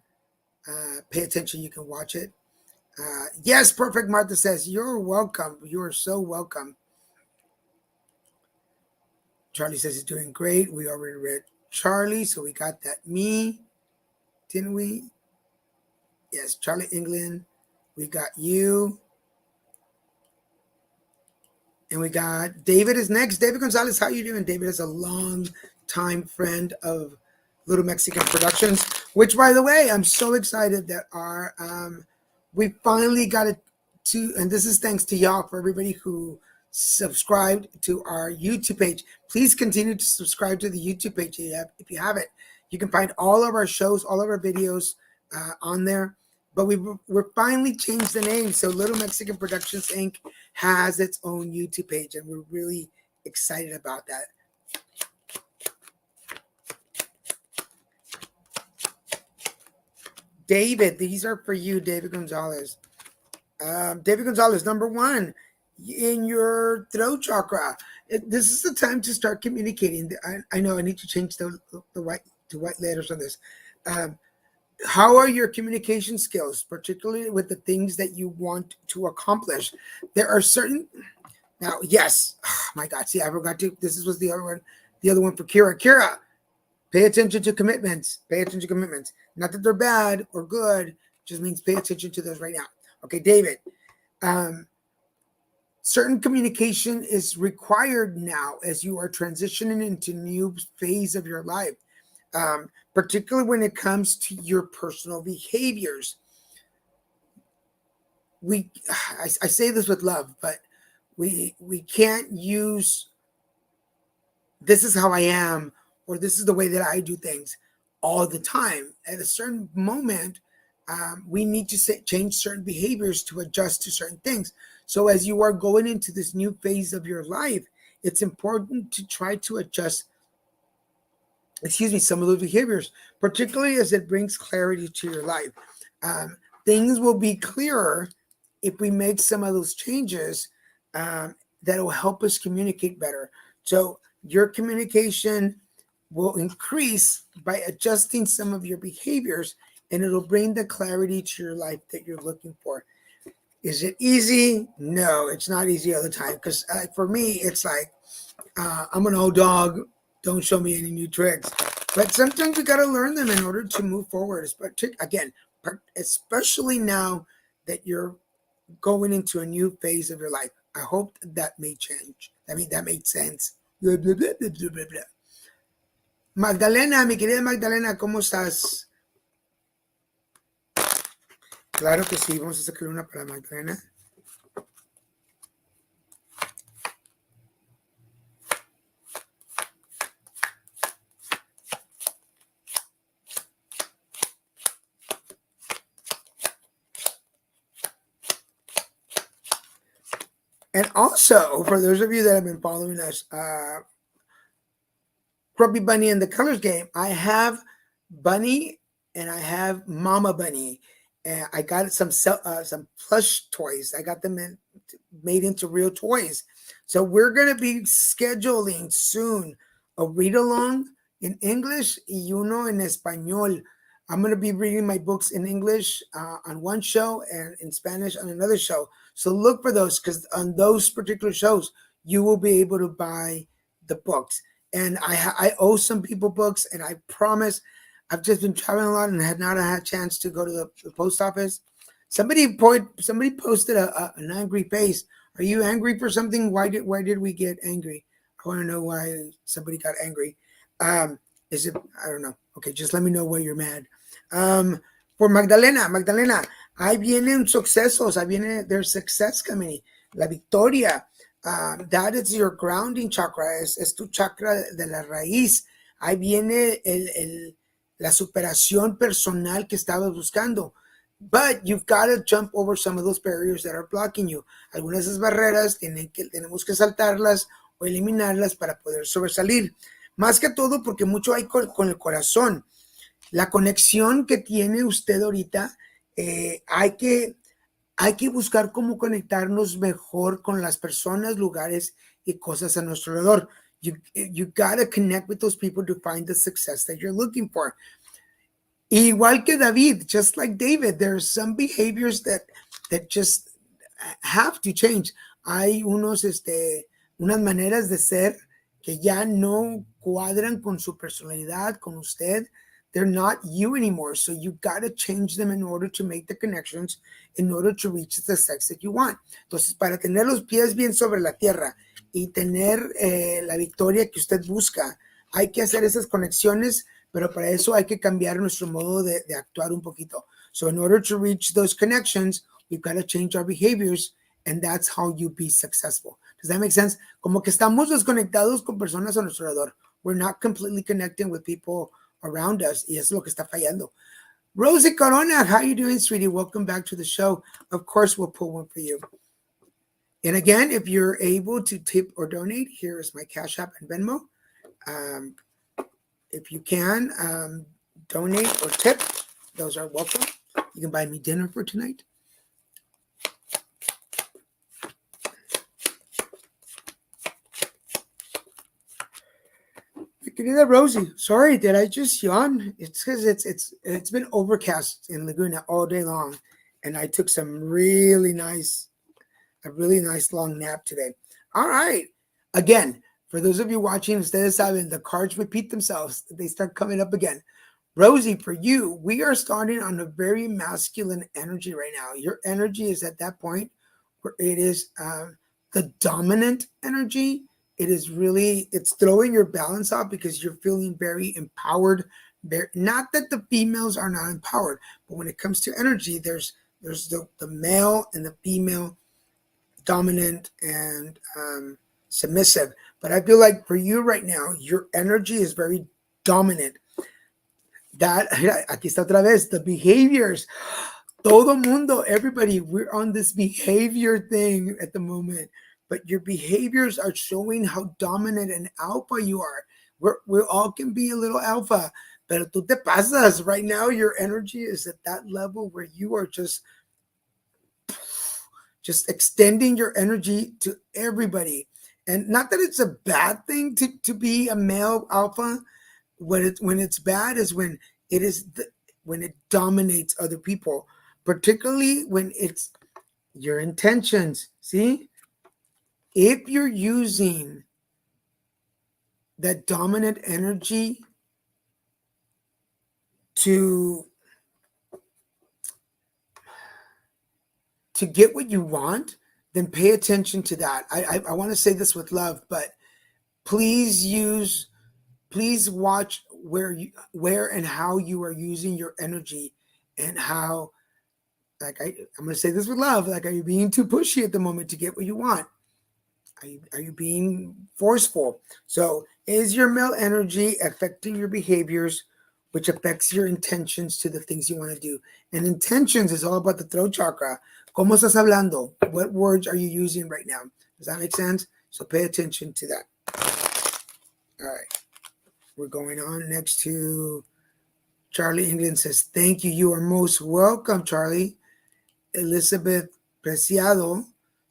pay attention. You can watch it. Yes, perfect. Martha says, you're welcome. You are so welcome. Charlie says he's doing great. We already read Charlie, so we got that. Me, didn't we? Yes, Charlie England. We got you. And we got David is next. David Gonzalez, how you doing? David is a long time friend of Little Mexican Productions, which, by the way, I'm so excited that we finally got and this is thanks to y'all, for everybody who subscribed to our YouTube page. Please continue to subscribe to the YouTube page if you haven't. You can find all of our shows, all of our videos on there. But we're finally changed the name. So Little Mexican Productions Inc. has its own YouTube page, and we're really excited about that. David, these are for you, David Gonzalez. David Gonzalez, number one, in your throat chakra. This is the time to start communicating. I know I need to change the white to white letters on this. How are your communication skills, particularly with the things that you want to accomplish? There are certain, now, yes, oh my God, see, I forgot to, this was the other one for Kira. Kira, pay attention to commitments. Pay attention to commitments. Not that they're bad or good, just means pay attention to those right now. Okay, David, certain communication is required now as you are transitioning into a new phase of your life. Particularly when it comes to your personal behaviors. I say this with love, but we can't use this is how I am or this is the way that I do things all the time. At a certain moment, we need to change certain behaviors to adjust to certain things. So as you are going into this new phase of your life, it's important to try to adjust some of those behaviors, particularly as it brings clarity to your life. Things will be clearer if we make some of those changes that will help us communicate better. So your communication will increase by adjusting some of your behaviors, and it'll bring the clarity to your life that you're looking for. Is it easy? No, it's not easy all the time. Because for me, it's like, I'm an old dog. Don't show me any new tricks. But sometimes you got to learn them in order to move forward. Again, especially now that you're going into a new phase of your life. I hope that made change. I mean, that made sense. Blah, blah, blah, blah, blah, blah. Magdalena, mi querida Magdalena, ¿cómo estás? Claro que sí, vamos a sacar una para Magdalena. And also, for those of you that have been following us, Grubby Bunny and the Colors Game, I have Bunny and I have Mama Bunny. And I got some plush toys. I got them made into real toys. So we're going to be scheduling soon a read-along in English y uno en español. I'm going to be reading my books in English on one show and in Spanish on another show. So look for those, because on those particular shows, you will be able to buy the books. And I owe some people books, and I promise, I've just been traveling a lot and had not had a chance to go to the post office. Somebody posted an angry face. Are you angry for something? Why did we get angry? I want to know why somebody got angry. Is it, I don't know. Okay, just let me know why you're mad. For Magdalena, ahí vienen sucesos, ahí viene there's success coming, la victoria. That is your grounding chakra, es tu chakra de la raíz. Ahí viene la superación personal que estabas buscando. But you've got to jump over some of those barriers that are blocking you. Algunas de esas barreras tenemos que saltarlas o eliminarlas para poder sobresalir. Más que todo porque mucho hay con el corazón. La conexión que tiene usted ahorita, hay que buscar cómo conectarnos mejor con las personas, lugares y cosas a nuestro alrededor. You gotta connect with those people to find the success that you're looking for. Igual que David, just like David, there are some behaviors that just have to change. Hay unas maneras de ser que ya no cuadran con su personalidad, con usted. They're not you anymore. So you got to change them in order to make the connections, in order to reach the success that you want. Entonces, para tener los pies bien sobre la tierra y tener la victoria que usted busca, hay que hacer esas conexiones, pero para eso hay que cambiar nuestro modo de actuar un poquito. So in order to reach those connections, We've got to change our behaviors, and that's how you be successful. Does that make sense? Como que estamos desconectados con personas a nuestro alrededor. We're not completely connecting with people around us, y eso es lo que está fallando. Rosie Corona, how you doing, sweetie? Welcome back to the show. Of course, we'll pull one for you. And again, if you're able to tip or donate, here is my Cash App and Venmo. If you can donate or tip, those are welcome. You can buy me dinner for tonight. Querida Rosie, sorry, did I just yawn? It's because it's been overcast in Laguna all day long, and I took a really nice long nap today. All right, again, for those of you watching, ustedes saben, the cards repeat themselves. They start coming up again. Rosie, for you, we are starting on a very masculine energy right now. Your energy is at that point where it is the dominant energy. It's throwing your balance off because you're feeling very empowered. Not that the females are not empowered, but when it comes to energy, there's the male and the female, dominant and submissive. But I feel like for you right now, your energy is very dominant. That, aquí está otra vez, the behaviors. Todo mundo, everybody, we're on this behavior thing at the moment. But your behaviors are showing how dominant and alpha you are. We all can be a little alpha, pero tú te pasas. Right now, your energy is at that level where you are just extending your energy to everybody. And not that it's a bad thing to be a male alpha. When it's bad is when when it dominates other people, particularly when it's your intentions. See? If you're using that dominant energy to get what you want, then pay attention to that. I want to say this with love, but please watch where and how you are using your energy, and how, I'm going to say this with love, are you being too pushy at the moment to get what you want? Are you being forceful? So is your male energy affecting your behaviors, which affects your intentions to the things you want to do? And intentions is all about the throat chakra. ¿Cómo estás hablando? What words are you using right now? Does that make sense? So pay attention to that. All right. We're going on next to Charlie England says, thank you. You are most welcome, Charlie. Elizabeth Preciado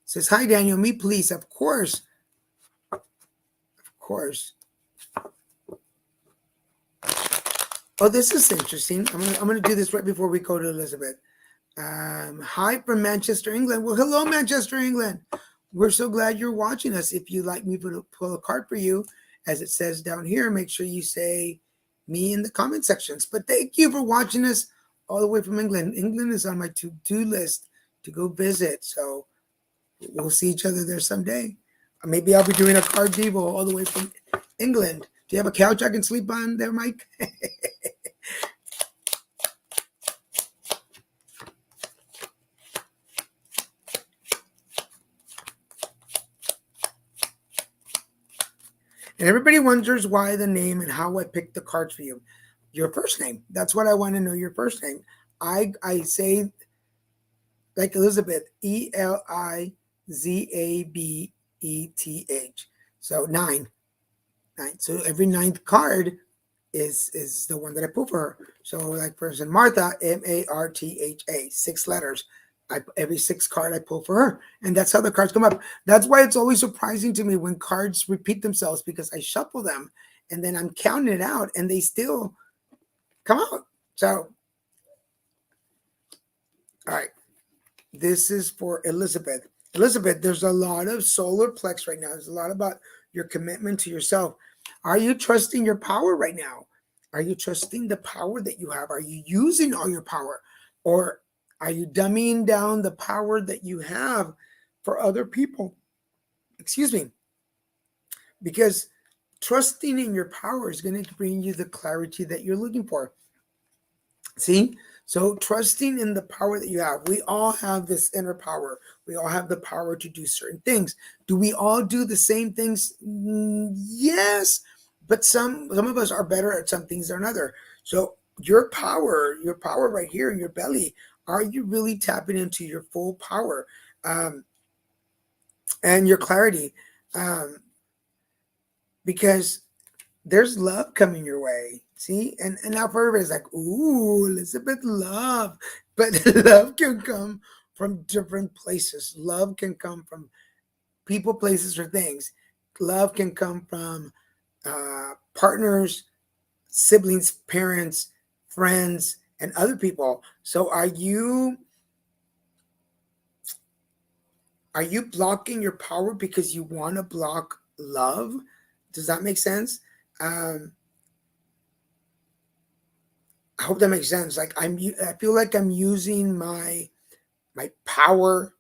says, hi, Daniel, me please. Of course. Of course. Oh, this is interesting. I'm gonna do this right before we go to Elizabeth. Hi from Manchester, England. Well, hello, Manchester, England. We're so glad you're watching us. If you'd like me to pull a card for you, as it says down here, make sure you say me in the comment sections. But thank you for watching us all the way from England. England is on my to-do list to go visit. So we'll see each other there someday. Maybe I'll be doing a card Divo all the way from England. Do you have a couch I can sleep on there, Mike? And everybody wonders why the name and how I picked the cards for you. Your first name. That's what I want to know, your first name. I say, like Elizabeth, Elizabeth. So 9. So every 9th card is the one that I pull for her. So like for instance, Martha, Martha, 6 letters. Every 6th card I pull for her. And that's how the cards come up. That's why it's always surprising to me when cards repeat themselves, because I shuffle them and then I'm counting it out and they still come out. So, all right. This is for Elizabeth. Elizabeth, there's a lot of solar plex right now. There's a lot about your commitment to yourself. Are you trusting your power right now? Are you trusting the power that you have? Are you using all your power? Or are you dumbing down the power that you have for other people? Excuse me. Because trusting in your power is going to bring you the clarity that you're looking for. See? So trusting in the power that you have. We all have this inner power. We all have the power to do certain things. Do we all do the same things? Yes, but some of us are better at some things than other. So your power right here in your belly, are you really tapping into your full power um, and your clarity? Um, because there's love coming your way. See, and now for everybody's like, ooh, Elizabeth, love, but love can come from different places. Love can come from people, places, or things. Love can come from partners, siblings, parents, friends, and other people. So are you blocking your power because you want to block love? Does that make sense? Um, I hope that makes sense. Like I feel like I'm using my power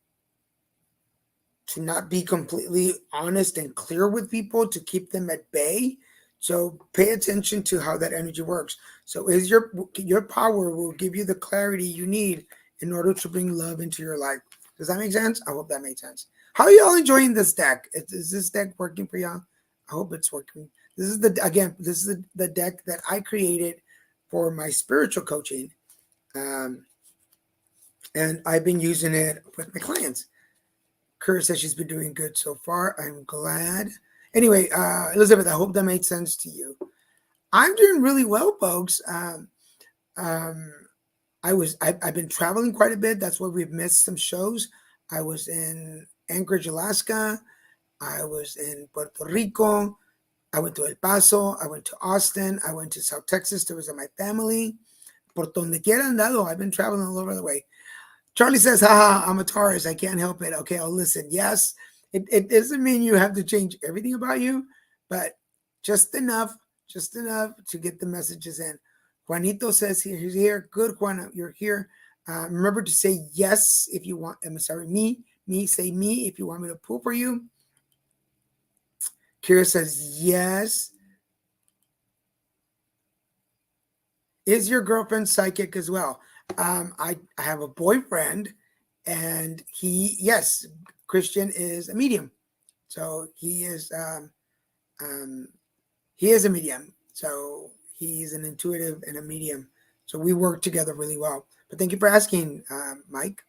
to not be completely honest and clear with people to keep them at bay. So pay attention to how that energy works. So is your power will give you the clarity you need in order to bring love into your life. Does that make sense? I hope that makes sense. How are y'all enjoying this deck? Is this deck working for y'all? I hope it's working. This is the deck that I created for my spiritual coaching. Um, and I've been using it with my clients. Kurt says she's been doing good so far. I'm glad. Anyway, Elizabeth, I hope that made sense to you. I'm doing really well, folks. Um, I've been traveling quite a bit. That's why we've missed some shows. I was in Anchorage, Alaska. I was in Puerto Rico. I went to El Paso. I went to Austin. I went to South Texas to visit my family. Por donde quiera andado. I've been traveling all over the way. Charlie says, haha, I'm a Taurus. I can't help it. Okay, I'll listen. Yes, it doesn't mean you have to change everything about you, but just just enough to get the messages in. Juanito says he's here. Good, Juan, you're here. Remember to say yes if you want. I'm sorry, say me if you want me to pull for you. Kira says yes. Is your girlfriend psychic as well? I have a boyfriend, and yes, Christian is a medium. So um, he is a medium. So he's an intuitive and a medium. So we work together really well. But thank you for asking, Mike.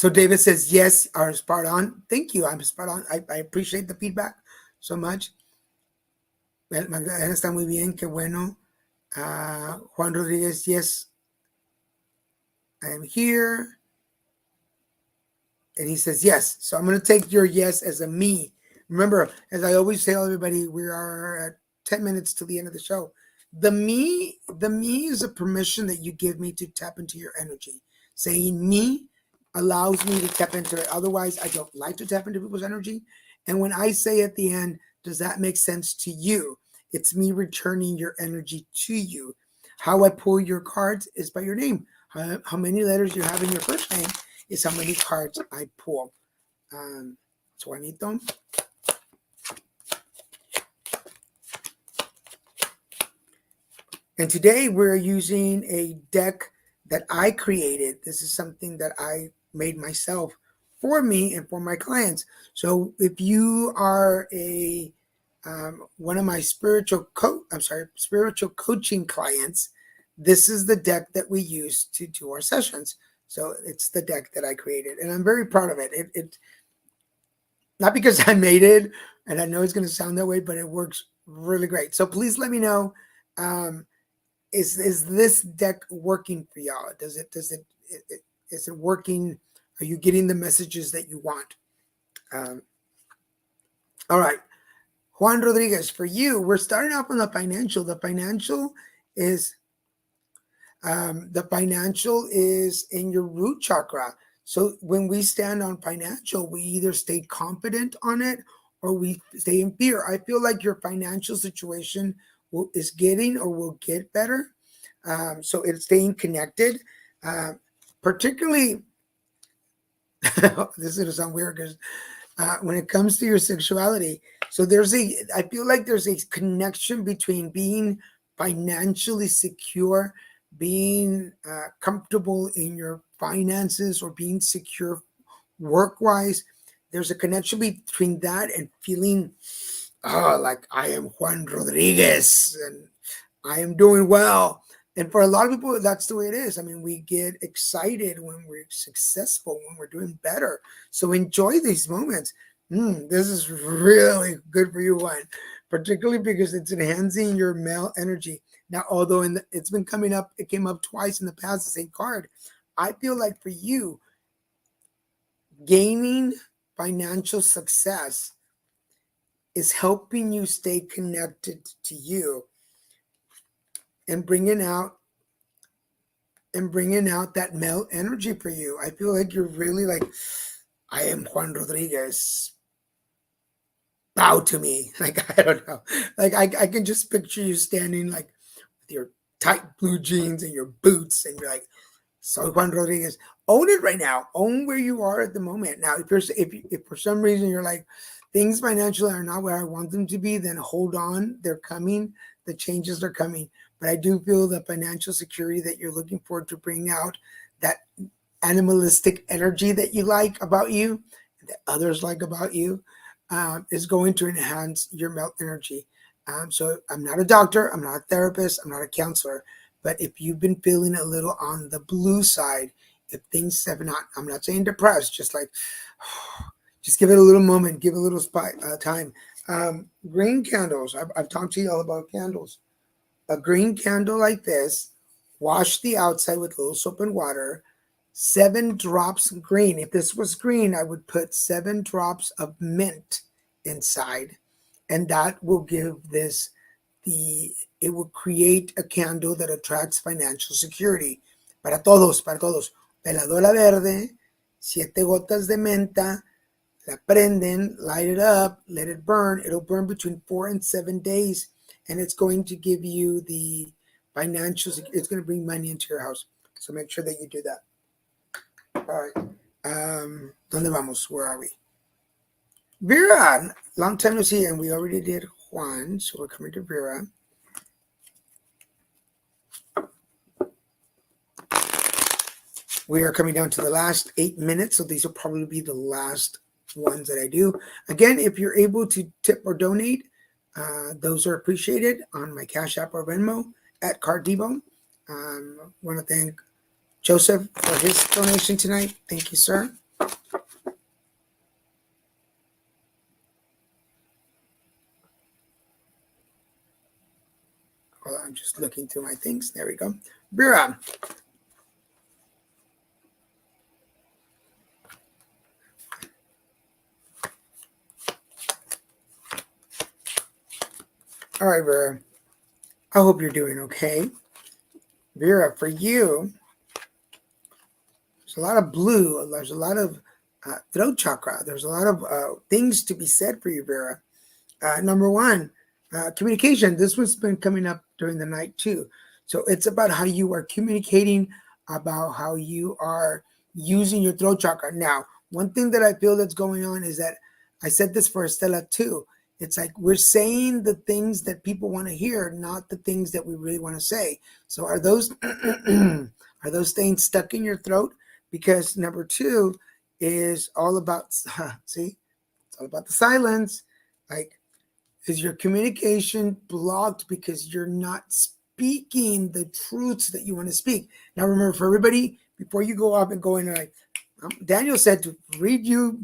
So David says yes, are spot on. Thank you. I'm spot on. I appreciate the feedback so much. Magdalena está muy bien. Qué bueno. Juan Rodriguez, yes, I am here. And he says yes. So I'm going to take your yes as a me. Remember, as I always tell everybody, we are at 10 minutes to the end of the show. The me is a permission that you give me to tap into your energy. Saying me allows me to tap into it. Otherwise, I don't like to tap into people's energy. And when I say at the end, does that make sense to you? It's me returning your energy to you. How I pull your cards is by your name. How many letters you have in your first name is how many cards I pull. Juanito. And today we're using a deck that I created. This is something that I made myself for me and for my clients. So if you are a one of my spiritual coaching clients, this is the deck that we use to do our sessions. So it's the deck that I created, and I'm very proud of it. It not because I made it, and I know it's going to sound that way, but it works really great. So please let me know. Um, is this deck working for y'all? Is it working? Are you getting the messages that you want? Um, all right, Juan Rodriguez, for you, we're starting off on the financial. Is the financial is in your root chakra. So when we stand on financial, we either stay confident on it or we stay in fear. I feel like your financial situation is getting or will get better. So it's staying connected. Um, Particularly, this is going to sound weird because when it comes to your sexuality, so I feel like there's a connection between being financially secure, being comfortable in your finances, or being secure work wise. There's a connection between that and feeling, oh, like I am Juan Rodriguez and I am doing well. And for a lot of people, that's the way it is. I mean, we get excited when we're successful, when we're doing better. So enjoy these moments. This is really good for you, Juan, particularly because it's enhancing your male energy. Now, although it's been coming up, it came up twice in the past, the same card. I feel like for you, gaining financial success is helping you stay connected to you and bringing out that male energy for you. I feel like you're really like, I am Juan Rodriguez. Bow to me. Like, I don't know. Like, I can just picture you standing like with your tight blue jeans and your boots, and you're like, so Juan Rodriguez, own it right now. Own where you are at the moment. Now, if for some reason you're like, things financially are not where I want them to be, then hold on. They're coming. The changes are coming. But I do feel the financial security that you're looking for to bring out that animalistic energy that you like about you, that others like about you, is going to enhance your male energy. So I'm not a doctor. I'm not a therapist. I'm not a counselor. But if you've been feeling a little on the blue side, if things have not, I'm not saying depressed, just like, just give it a little moment, give a little time. Green candles, I've talked to you all about candles. A green candle like this, wash the outside with a little soap and water, 7 drops green. If this was green, I would put 7 drops of mint inside, and that will give this it will create a candle that attracts financial security. Para todos, para todos. Veladora verde, 7 gotas de menta, la prenden, light it up, let it burn. It'll burn between 4 and 7 days, and it's going to give you the financial, it's going to bring money into your house. So make sure that you do that. All right. ¿Dónde vamos? Where are we? Vera, long time no see, and we already did Juan, so we're coming to Vera. We are coming down to the last 8 minutes, so these will probably be the last ones that I do. Again, if you're able to tip or donate, those are appreciated on my Cash App or Venmo at Divo. Want to thank Joseph for his donation tonight. Thank you, sir. Hold on, I'm just looking through my things. There we go. Vera. All right, Vera. I hope you're doing okay. Vera, for you, there's a lot of blue. There's a lot of throat chakra. There's a lot of things to be said for you, Vera. Number one, communication. This one's been coming up during the night too. So it's about how you are communicating, about how you are using your throat chakra. Now, one thing that I feel that's going on is that I said this for Estella too. It's like we're saying the things that people want to hear, not the things that we really want to say. So are those are those things stuck in your throat? Because number two is all about see, it's all about the silence. Like, is your communication blocked because you're not speaking the truths that you want to speak? Now, remember, for everybody, before you go up and go in, like Daniel said, to read you,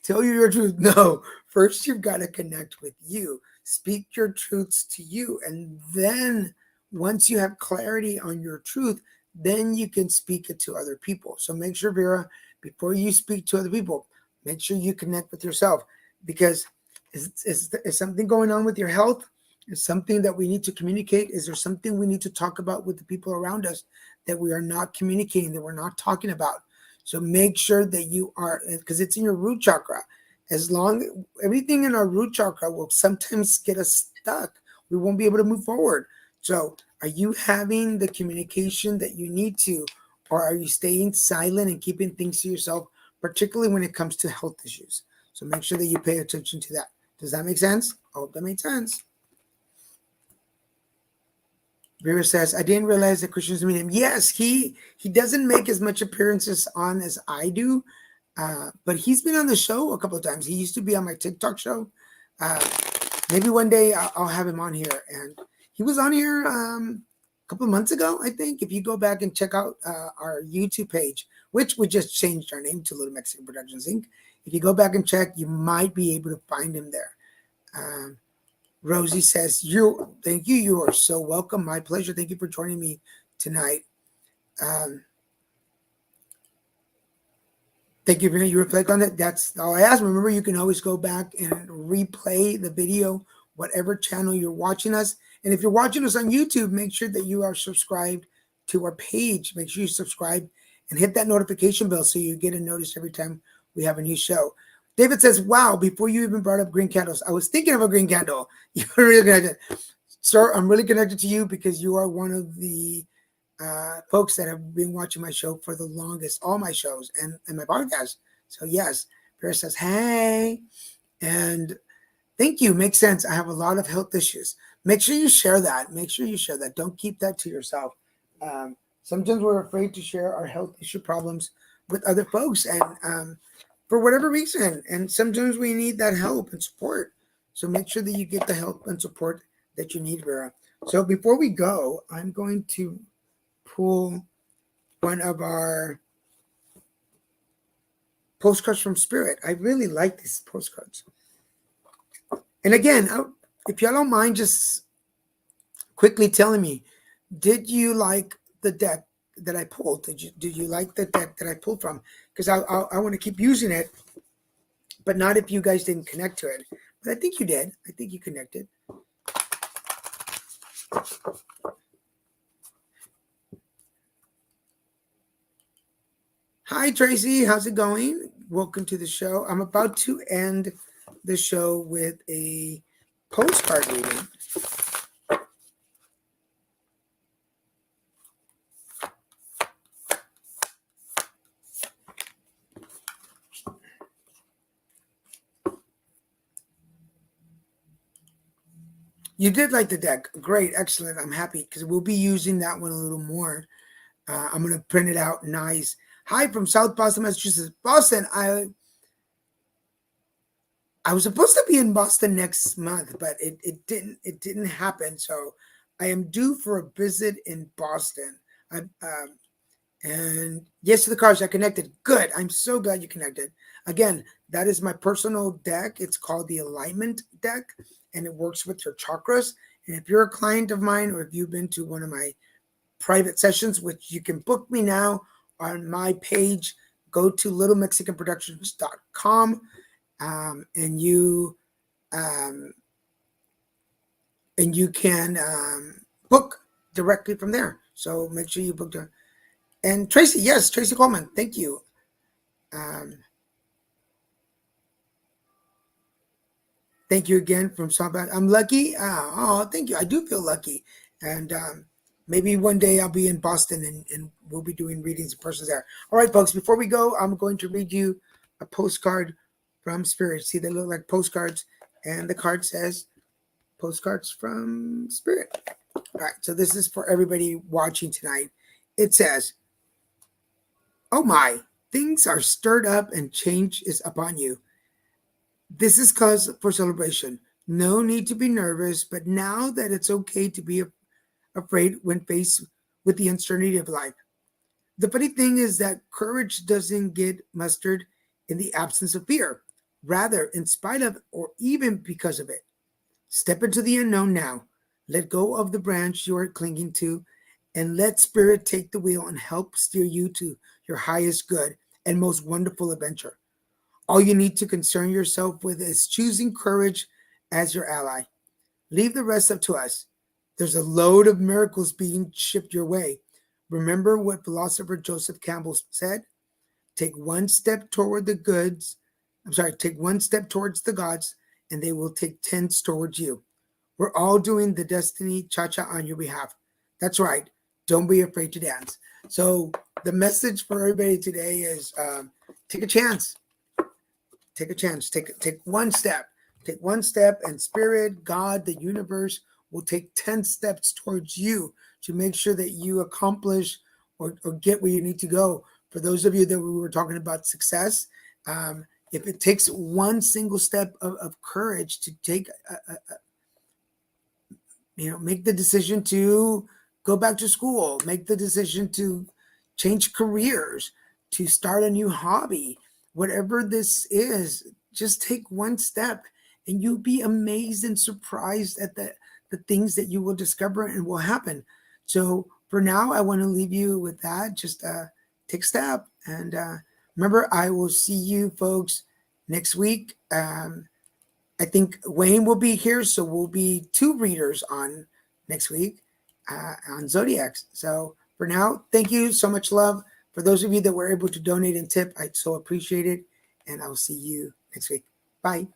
tell you your truth. No, first you've got to connect with you, speak your truths to you, and then once you have clarity on your truth, then you can speak it to other people. So make sure, Vera, before you speak to other people, make sure you connect with yourself, because is something going on with your health? Is something that we need to communicate? Is there something we need to talk about with the people around us that we are not communicating, that we're not talking about? So make sure that you are, because it's in your root chakra. As long, everything in our root chakra will sometimes get us stuck. We won't be able to move forward. So are you having the communication that you need to, or are you staying silent and keeping things to yourself, particularly when it comes to health issues? So make sure that you pay attention to that. Does that make sense? I hope that made sense. Vera says, I didn't realize that Christians meet him. Yes, he doesn't make as much appearances on as I do, but he's been on the show a couple of times. He used to be on my TikTok show. Uh, Maybe one day I'll have him on here. And he was on here a couple of months ago, I think. If you go back and check out our YouTube page, which we just changed our name to Little Mexican Productions Inc. If you go back and check, you might be able to find him there. Rosie says, thank you. You are so welcome. My pleasure. Thank you for joining me tonight. Thank you for you reflect on it. That's all I ask. Remember, you can always go back and replay the video, whatever channel you're watching us. And if you're watching us on YouTube, make sure that you are subscribed to our page. Make sure you subscribe and hit that notification bell so you get a notice every time we have a new show. David says, wow, before you even brought up green candles, I was thinking of a green candle. You're really connected. Sir, I'm really connected to you because you are one of the folks that have been watching my show for the longest, all my shows and my podcast. So yes, Paris says, hey, and thank you. Makes sense. I have a lot of health issues. Make sure you share that. Make sure you share that. Don't keep that to yourself. Sometimes we're afraid to share our health issue problems with other folks, and for whatever reason. And sometimes we need that help and support. So make sure that you get the help and support that you need, Vera. So before we go, I'm going to pull one of our postcards from Spirit. I really like these postcards. And again, if y'all don't mind just quickly telling me, did you like the deck that I pulled? Did you like the deck that I pulled from? Because I want to keep using it, but not if you guys didn't connect to it. But I think you did. I think you connected. Hi, Tracy. How's it going? Welcome to the show. I'm about to end the show with a postcard reading. You did like the deck. Great. Excellent. I'm happy because we'll be using that one a little more. I'm going to print it out nice. Hi from South Boston, Massachusetts. Boston, I was supposed to be in Boston next month, but it didn't happen. So I am due for a visit in Boston. And yes, to the cards, I connected. Good. I'm so glad you connected. Again, that is my personal deck. It's called the Alignment deck, and it works with your chakras. And if you're a client of mine, or if you've been to one of my private sessions, which you can book me now on my page, go to littlemexicanproductions.com, and you can book directly from there. So make sure you book there. And Tracy, yes, Tracy Coleman, thank you. Thank you again from Southbound. I'm lucky. Thank you. I do feel lucky. And maybe one day I'll be in Boston and we'll be doing readings in person there. All right, folks, before we go, I'm going to read you a postcard from Spirit. See, they look like postcards. And the card says, postcards from Spirit. All right, so this is for everybody watching tonight. It says, oh my, things are stirred up and change is upon you. This is cause for celebration. No need to be nervous, but now that it's okay to be afraid when faced with the uncertainty of life. The funny thing is that courage doesn't get mustered in the absence of fear, rather, in spite of or even because of it. Step into the unknown now. Let go of the branch you are clinging to, and let Spirit take the wheel and help steer you to your highest good and most wonderful adventure. All you need to concern yourself with is choosing courage as your ally. Leave the rest up to us. There's a load of miracles being shipped your way. Remember what philosopher Joseph Campbell said? Take one step toward the goods. Take one step towards the gods, and they will take 10 towards you. We're all doing the destiny cha-cha on your behalf. That's right. Don't be afraid to dance. So the message for everybody today is take a chance. Take a chance. Take one step. Take one step, and Spirit, God, the universe will take 10 steps towards you to make sure that you accomplish or get where you need to go. For those of you that we were talking about success, if it takes one single step of courage to take make the decision to go back to school, make the decision to change careers, to start a new hobby, whatever this is, just take one step and you'll be amazed and surprised at the things that you will discover and will happen. So for now, I want to leave you with that. Just take a step. And remember, I will see you folks next week. I think Wayne will be here, so we'll be 2 readers on next week on Zodiacs. So for now, thank you so much, love. For those of you that were able to donate and tip, I so appreciate it. And I will see you next week. Bye.